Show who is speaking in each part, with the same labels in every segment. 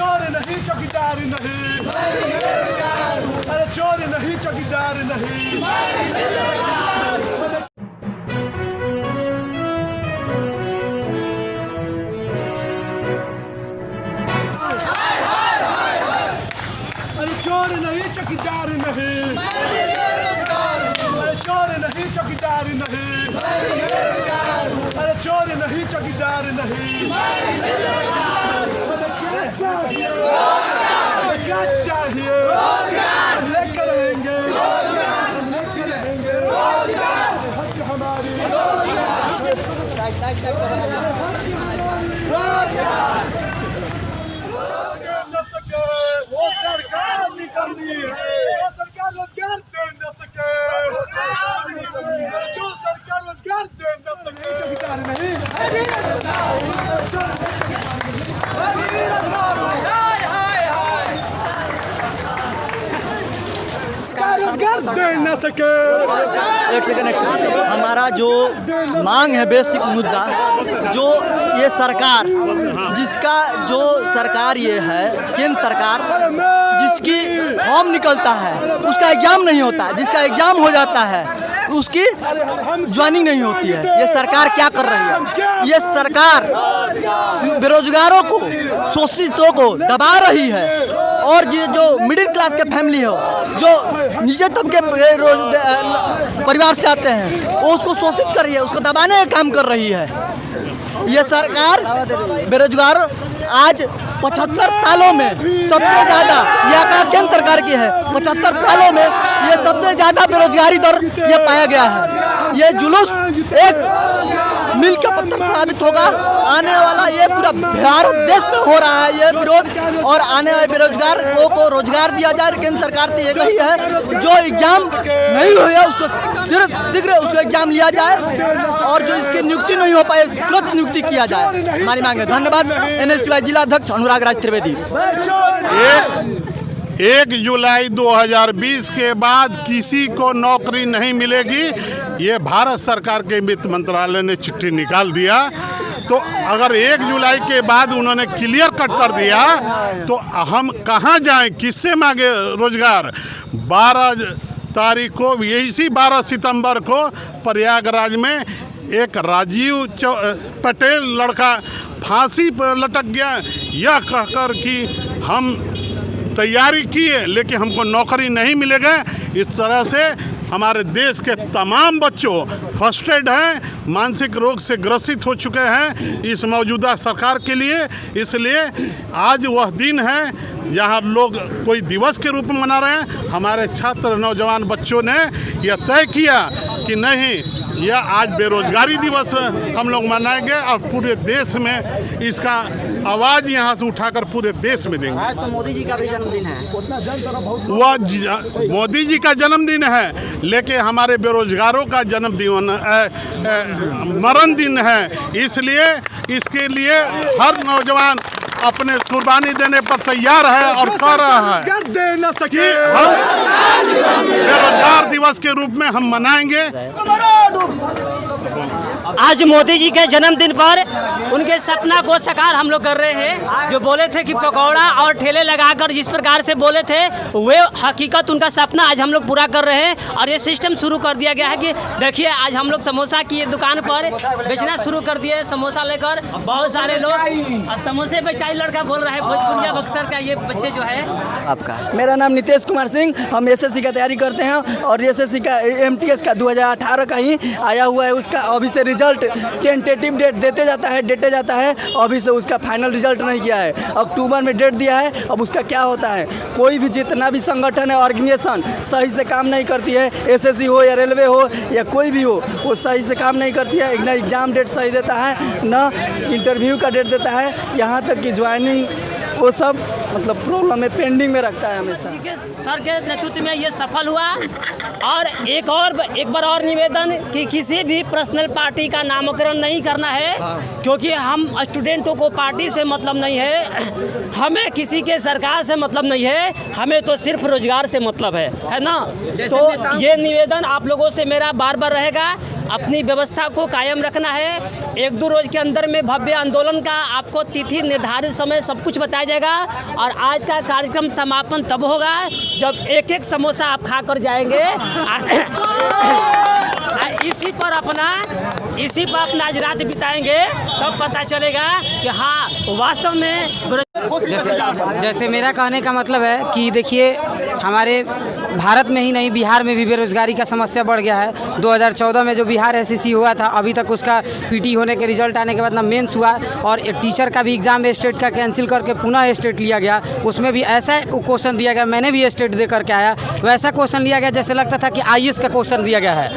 Speaker 1: चोर नहीं चौकीदार नहीं, अरे चोर नहीं चौकीदार नहीं। अरे चोर नहीं चौकीदार नहीं, अरे चोर नहीं चौकीदार नहीं, अरे चोर नहीं चौकीदार नहीं। क्या चाहिए हम लेकर रहेंगे, हम लेकर रहेंगे हक हमारी। वो सरकार निकलनी है, वो सरकार रोजगार दे न सके, जो सरकार रोजगार दे न सके चौकीदार नहीं, रोजगार दे न सके।
Speaker 2: एक सेकंड हमारा जो मांग है बेसिक मुद्दा, जो ये सरकार जिसका जो सरकार ये है केंद्र सरकार जिसकी फॉर्म निकलता है उसका एग्जाम नहीं होता है, जिसका एग्जाम हो जाता है उसकी ज्वाइनिंग नहीं होती है। ये सरकार क्या कर रही है? ये सरकार बेरोजगारों को शोषितों को दबा रही है और ये जो मिडिल क्लास के फैमिली हो जो नीचे तबके परिवार से आते हैं वो उसको शोषित कर रही है, उसको दबाने का काम कर रही है। ये सरकार बेरोजगार आज 75 सालों में सबसे ज़्यादा यह केंद्र सरकार की है। 75 सालों में ये सबसे ज़्यादा बेरोजगारी दर ये पाया गया है। ये जुलूस एक मिल का पत्थर साबित होगा। आने वाला ये पूरा भारत देश में हो रहा है ये विरोध, और आने वाले बेरोजगारों को रोजगार दिया जाए। केंद्र सरकार से ये कही है जो एग्जाम नहीं हुआ उसको शीघ्र उसको एग्जाम लिया जाए और जो इसकी नियुक्ति नहीं हो पाए तुरंत नियुक्ति किया जाए। हमारी मांग है। धन्यवाद। NSPI जिला अध्यक्ष अनुराग राज त्रिवेदी।
Speaker 3: 1 जुलाई 2020 के बाद किसी को नौकरी नहीं मिलेगी, ये भारत सरकार के वित्त मंत्रालय ने चिट्ठी निकाल दिया। तो अगर 1 जुलाई के बाद उन्होंने क्लियर कट कर दिया तो हम कहाँ जाएं, किससे मांगे रोजगार? 12 तारीख को इसी 12 सितंबर को प्रयागराज में एक राजीव पटेल लड़का फांसी पर लटक गया, यह कहकर कि हम तैयारी किए लेकिन हमको नौकरी नहीं मिलेगा। इस तरह से हमारे देश के तमाम बच्चों फर्स्टेड हैं, मानसिक रोग से ग्रसित हो चुके हैं इस मौजूदा सरकार के लिए। इसलिए आज वह दिन है यहाँ लोग कोई दिवस के रूप में मना रहे हैं। हमारे छात्र नौजवान बच्चों ने यह तय किया कि नहीं, यह आज बेरोजगारी दिवस हम लोग मनाएंगे और पूरे देश में इसका आवाज़ यहाँ से उठाकर पूरे देश में देंगे।
Speaker 2: आज तो मोदी जी का भी जन्मदिन है।
Speaker 3: वह मोदी जी का जन्मदिन है लेकिन हमारे बेरोजगारों का जन्मदिन मरण दिन है। इसलिए इसके लिए हर नौजवान अपने कुर्बानी देने पर तैयार है और कर रहा है कि हम बेरोजगार दिवस के रूप में हम मनाएंगे।
Speaker 4: आज मोदी जी के जन्मदिन पर उनके सपना को साकार हम लोग कर रहे हैं। जो बोले थे कि पकौड़ा और ठेले लगाकर जिस प्रकार से बोले थे वे हकीकत उनका सपना आज हम लोग पूरा कर रहे हैं। और ये सिस्टम शुरू कर दिया गया है कि देखिए आज हम लोग समोसा की दुकान पर बेचना शुरू कर दिए। समोसा लेकर बहुत सारे लोग अब समोसे बेचाई लड़का बोल रहा है भोजपुरिया बक्सर का ये बच्चे जो है।
Speaker 2: आपका? मेरा नाम नितेश कुमार सिंह, हम SSC का तैयारी करते हैं और SSC का MTS का 2018 का ही आया हुआ है। उसका अभी से रिजल्ट टेंटेटिव डेट देते जाता है, अभी से उसका फाइनल रिजल्ट नहीं किया है। अक्टूबर में डेट दिया है, अब उसका क्या होता है। कोई भी जितना भी संगठन है ऑर्गेनाइजेशन सही से काम नहीं करती है, SSC हो या रेलवे हो या कोई भी हो, वो सही से काम नहीं करती है। ना एग्ज़ाम डेट सही देता है, ना इंटरव्यू का डेट देता है, यहाँ तक कि ज्वाइनिंग वो सब मतलब प्रॉब्लम में पेंडिंग में रखता है हमेशा।
Speaker 4: सर के नेतृत्व में ये सफल हुआ। और एक बार और निवेदन कि किसी भी पर्सनल पार्टी का नामकरण नहीं करना है, क्योंकि हम स्टूडेंटों को पार्टी से मतलब नहीं है, हमें किसी के सरकार से मतलब नहीं है, हमें तो सिर्फ रोजगार से मतलब है ना। तो ये निवेदन आप लोगों से मेरा बार बार रहेगा। अपनी व्यवस्था को कायम रखना है। 1-2 रोज के अंदर में भव्य आंदोलन का आपको तिथि, निर्धारित समय सब कुछ बताया जाएगा और आज का कार्यक्रम समापन तब होगा जब एक-एक समोसा आप खा कर जाएंगे। इसी पर अपना आज रात बिताएंगे, तब पता चलेगा कि हाँ वास्तव में।
Speaker 5: जैसे मेरा कहने का मतलब है कि देखिए, हमारे भारत में ही नहीं, बिहार में भी बेरोजगारी का समस्या बढ़ गया है। 2014 में जो बिहार एसएससी हुआ था, अभी तक उसका पीटी होने के रिजल्ट आने के बाद ना मेंस हुआ और टीचर का भी एग्ज़ाम स्टेट का कैंसिल करके पुनः स्टेट लिया गया। उसमें भी ऐसा क्वेश्चन दिया गया, मैंने भी स्टेट दे करके आया, वैसा क्वेश्चन लिया गया जैसे लगता था कि आईएएस का क्वेश्चन दिया गया है,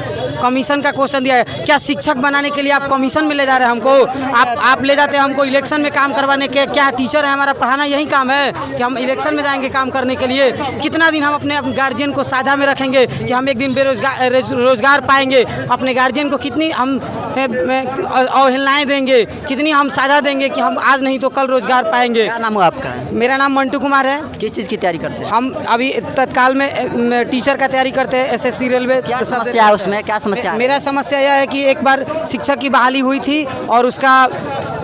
Speaker 5: कमीशन का क्वेश्चन दिया है। क्या शिक्षक बनाने के लिए आप कमीशन में ले जा रहे हैं हमको? आप ले जाते हैं हमको इलेक्शन में काम करवाने के। क्या टीचर है हमारा पढ़ाना यही काम है कि हम इलेक्शन में जाएंगे काम करने के लिए? कितना दिन हम अपने गार्जियन को साझा में रखेंगे कि हम एक दिन रोजगार पाएंगे? अपने गार्जियन को कितनी हम अवहेलनाएं देंगे, कितनी हम साझा देंगे कि हम आज नहीं तो कल रोजगार पाएंगे?
Speaker 2: क्या नाम है आपका?
Speaker 5: मेरा नाम मंटू कुमार है।
Speaker 2: किस चीज़ की तैयारी करते हैं?
Speaker 5: हम अभी तत्काल में टीचर का तैयारी करते हैं, एसएससी रेलवे।
Speaker 2: क्या समस्या है उसमें? क्या समस्या है?
Speaker 5: मेरा समस्या यह है कि एक बार शिक्षक की बहाली हुई थी और उसका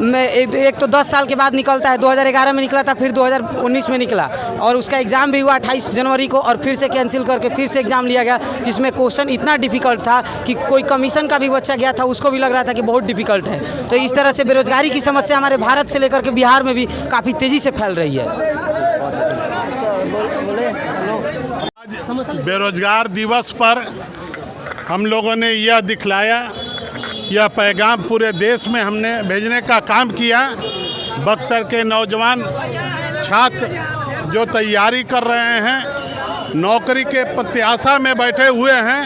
Speaker 5: एक तो 10 साल के बाद निकलता है। 2011 में निकला था, फिर 2019 में निकला और उसका एग्ज़ाम भी हुआ 28 जनवरी को और फिर से कैंसिल करके फिर से एग्ज़ाम लिया गया, जिसमें क्वेश्चन इतना डिफ़िकल्ट था कि कोई कमीशन का भी बच्चा गया था, उसको भी लग रहा था कि बहुत डिफ़िकल्ट है। तो इस तरह से बेरोजगारी की समस्या हमारे भारत से लेकर के बिहार में भी काफ़ी तेज़ी से फैल रही है।
Speaker 3: आज बेरोजगार दिवस पर हम लोगों ने यह दिखलाया, यह पैगाम पूरे देश में हमने भेजने का काम किया। बक्सर के नौजवान छात्र जो तैयारी कर रहे हैं, नौकरी के प्रत्याशा में बैठे हुए हैं,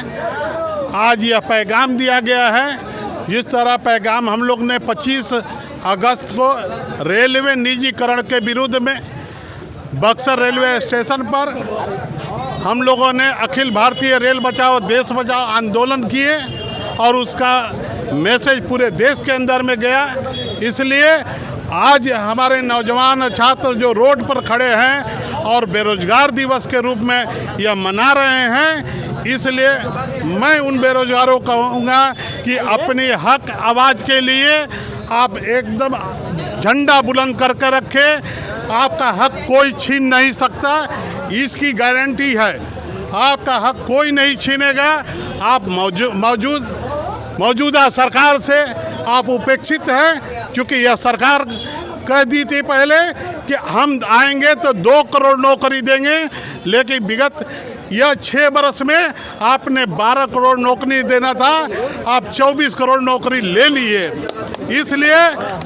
Speaker 3: आज यह पैगाम दिया गया है। जिस तरह पैगाम हम लोग ने 25 अगस्त को रेलवे निजीकरण के विरुद्ध में बक्सर रेलवे स्टेशन पर हम लोगों ने अखिल भारतीय रेल बचाओ देश बचाओ आंदोलन किए और उसका मैसेज पूरे देश के अंदर में गया। इसलिए आज हमारे नौजवान छात्र जो रोड पर खड़े हैं और बेरोजगार दिवस के रूप में यह मना रहे हैं, इसलिए मैं उन बेरोजगारों को कहूँगा कि अपनी हक आवाज़ के लिए आप एकदम झंडा बुलंद करके रखें। आपका हक कोई छीन नहीं सकता, इसकी गारंटी है। आपका हक कोई नहीं छीनेगा। आप मौजूदा सरकार से आप उपेक्षित हैं, क्योंकि यह सरकार कह दी थी पहले कि हम आएंगे तो 2 करोड़ नौकरी देंगे, लेकिन विगत यह 6 बरस में आपने 12 करोड़ नौकरी देना था, आप 24 करोड़ नौकरी ले लिए। इसलिए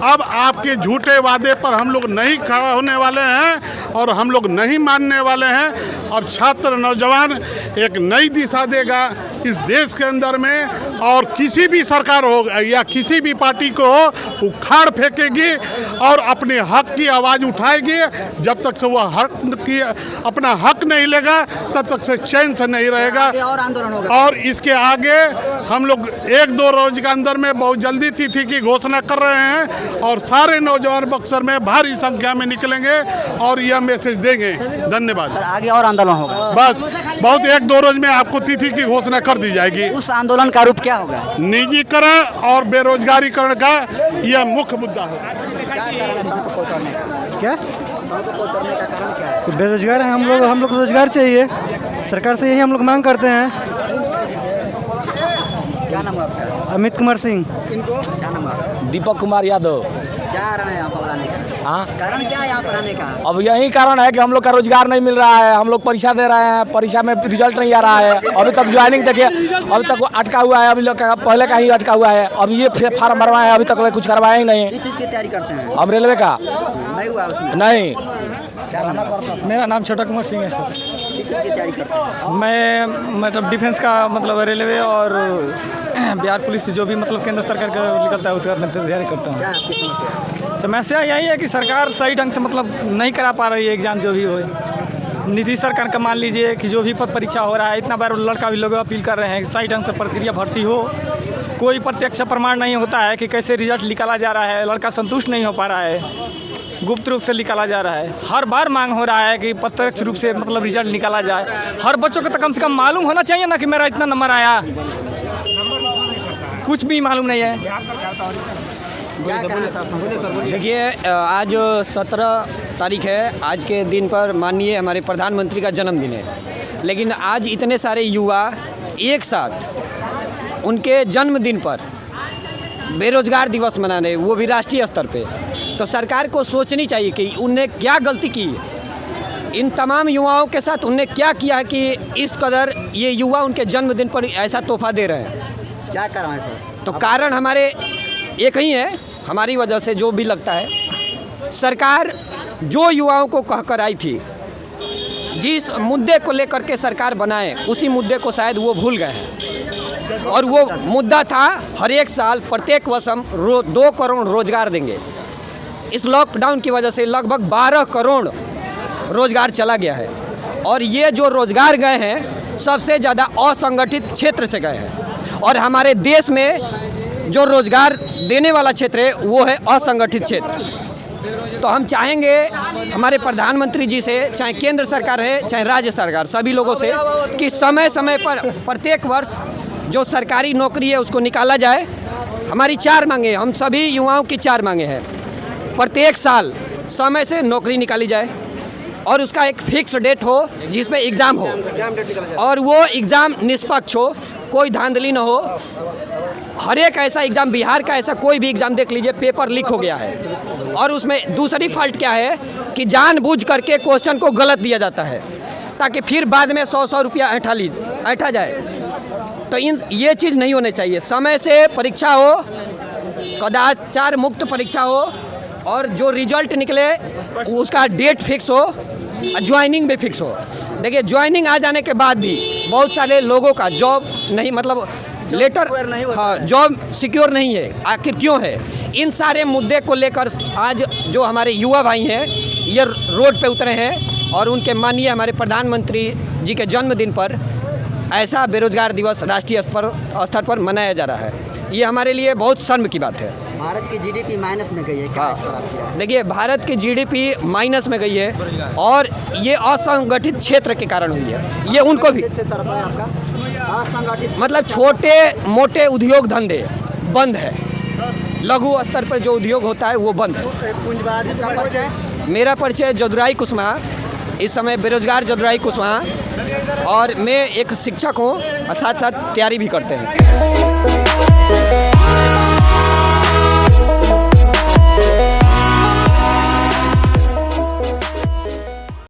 Speaker 3: अब आपके झूठे वादे पर हम लोग नहीं खड़ा होने वाले हैं और हम लोग नहीं मानने वाले हैं। अब छात्र नौजवान एक नई दिशा देगा इस देश के अंदर में और किसी भी सरकार हो या किसी भी पार्टी को हो उखाड़ फेंकेगी और अपने हक की आवाज़ उठाएगी। जब तक से वह हक की अपना हक नहीं लेगा तब तक से चैन से नहीं रहेगा।
Speaker 2: और आंदोलन होगा
Speaker 3: और इसके आगे हम लोग 1-2 रोज के अंदर में बहुत जल्दी तिथि की घोषणा कर रहे हैं और सारे नौजवान बक्सर में भारी संख्या में निकलेंगे और यह मैसेज देंगे। धन्यवाद
Speaker 2: सर। आगे और आंदोलन होगा?
Speaker 3: बस बहुत 1-2 रोज में आपको तिथि की घोषणा कर दी जाएगी।
Speaker 2: उस आंदोलन का रूप क्या होगा?
Speaker 3: निजीकरण और बेरोजगारीकरण का यह मुख्य मुद्दा है।
Speaker 2: क्या कारण है सड़कों को तोड़ने का?
Speaker 6: क्या
Speaker 2: सड़कों को तोड़ने का कारण क्या है?
Speaker 6: बेरोजगार हैं हम लोग रोजगार चाहिए, सरकार से यही हम लोग मांग करते हैं।
Speaker 2: क्या नाम है आपका?
Speaker 6: अमित कुमार सिंह।
Speaker 2: इनको क्या नाम है?
Speaker 7: दीपक कुमार यादव।
Speaker 2: क्या कारण है यहाँ पर आने का?
Speaker 7: हाँ,
Speaker 2: कारण क्या है यहाँ पर आने का?
Speaker 7: अब यही कारण है कि हम लोग का रोजगार नहीं मिल रहा है। हम लोग परीक्षा दे रहे हैं, परीक्षा में रिजल्ट नहीं आ रहा है। अभी तक ज्वाइनिंग देखिए, अभी तक वो अटका हुआ है। अभी लोग का पहले का ही अटका हुआ है। अब ये फार्म भरवाए, अभी तक कुछ करवाया ही नहीं।
Speaker 2: किस चीज़ की तैयारी करते हैं?
Speaker 7: हम रेलवे का
Speaker 2: नहीं हुआ उसमें?
Speaker 7: नहीं।
Speaker 2: क्या करना पड़ता है?
Speaker 6: मेरा नाम छोटा कुमार सिंह है सर।
Speaker 2: किस चीज़ की तैयारी करते हैं?
Speaker 6: मैं मतलब डिफेंस का मतलब रेलवे और बिहार पुलिस जो भी मतलब केंद्र सरकार का निकलता है उसका मैं तैयारी करता हूँ।
Speaker 2: क्या आपकी समस्या है?
Speaker 6: समस्या यही है कि सरकार सही ढंग से मतलब नहीं करा पा रही है एग्ज़ाम जो भी हो। नीतीश सरकार का मान लीजिए कि जो भी पद परीक्षा हो रहा है, इतना बार लड़का भी लोग अपील कर रहे हैं कि सही ढंग से प्रक्रिया भर्ती हो। कोई प्रत्यक्ष प्रमाण नहीं होता है कि कैसे रिजल्ट निकाला जा रहा है। लड़का संतुष्ट नहीं हो पा रहा है, गुप्त रूप से निकाला जा रहा है। हर बार मांग हो रहा है कि प्रत्यक्ष रूप से मतलब रिजल्ट निकाला जाए। हर बच्चों को तो कम से कम मालूम होना चाहिए ना कि मेरा इतना नंबर आया। कुछ भी मालूम नहीं है।
Speaker 8: देखिए आज 17 तारीख है। आज के दिन पर माननीय हमारे प्रधानमंत्री का जन्मदिन है, लेकिन आज इतने सारे युवा एक साथ उनके जन्मदिन पर बेरोजगार दिवस मना रहे, वो भी राष्ट्रीय स्तर पे। तो सरकार को सोचनी चाहिए कि उनने क्या गलती की, इन तमाम युवाओं के साथ उनने क्या किया कि इस कदर ये युवा उनके जन्मदिन पर ऐसा तोहफा दे रहे हैं।
Speaker 2: क्या कारण है सर?
Speaker 8: तो कारण हमारे एक ही है, हमारी वजह से जो भी लगता है। सरकार जो युवाओं को कहकर आई थी, जिस मुद्दे को लेकर के सरकार बनाए, उसी मुद्दे को शायद वो भूल गए हैं। और वो मुद्दा था हर एक साल प्रत्येक वर्ष हम 2 करोड़ रोजगार देंगे। इस लॉकडाउन की वजह से लगभग 12 करोड़ रोजगार चला गया है। और ये जो रोजगार गए हैं सबसे ज़्यादा असंगठित क्षेत्र से गए हैं। और हमारे देश में जो रोजगार देने वाला क्षेत्र है वो है असंगठित क्षेत्र। तो हम चाहेंगे हमारे प्रधानमंत्री जी से, चाहे केंद्र सरकार है चाहे राज्य सरकार, सभी लोगों से कि समय समय पर प्रत्येक वर्ष जो सरकारी नौकरी है उसको निकाला जाए। हमारी 4 मांगे, हम सभी युवाओं की 4 मांगे हैं। प्रत्येक साल समय से नौकरी निकाली जाए और उसका एक फिक्स डेट हो जिसमें एग्ज़ाम हो, और वो एग्ज़ाम निष्पक्ष हो, कोई धांधली ना हो। हर एक ऐसा एग्ज़ाम, बिहार का ऐसा कोई भी एग्ज़ाम देख लीजिए, पेपर लीक हो गया है। और उसमें दूसरी फॉल्ट क्या है कि जानबूझ करके क्वेश्चन को गलत दिया जाता है ताकि फिर बाद में 100 रुपया ऐंठा जाए। तो ये चीज़ नहीं होनी चाहिए। समय से परीक्षा हो, कदाचार मुक्त परीक्षा हो, और जो रिजल्ट निकले उसका डेट फिक्स हो, ज्वाइनिंग भी फिक्स हो। देखिए ज्वाइनिंग आ जाने के बाद भी बहुत सारे लोगों का जॉब नहीं, मतलब लेटर, हाँ, जॉब सिक्योर नहीं है। आखिर क्यों है? इन सारे मुद्दे को लेकर आज जो हमारे युवा भाई हैं ये रोड पे उतरे हैं और उनके माननीय हमारे प्रधानमंत्री जी के जन्मदिन पर ऐसा बेरोजगार दिवस राष्ट्रीय स्तर पर मनाया जा रहा है। ये हमारे लिए बहुत शर्म की बात है।
Speaker 2: भारत की जीडीपी माइनस में गई है, क्या इस पर आप क्या है?
Speaker 8: देखिए भारत की जीडीपी माइनस में गई है और ये असंगठित क्षेत्र के कारण हुई है। ये उनको भी
Speaker 2: असंगठित,
Speaker 8: मतलब छोटे मोटे उद्योग धंधे बंद है, लघु स्तर पर जो उद्योग होता है वो बंद है।
Speaker 2: पूंजीवादी का परिचय?
Speaker 8: मेरा परिचय जदुराई कुशवाहा, इस समय बेरोजगार जदुराई कुशवाहा, और मैं एक शिक्षक हूँ और साथ साथ तैयारी भी करते हैं।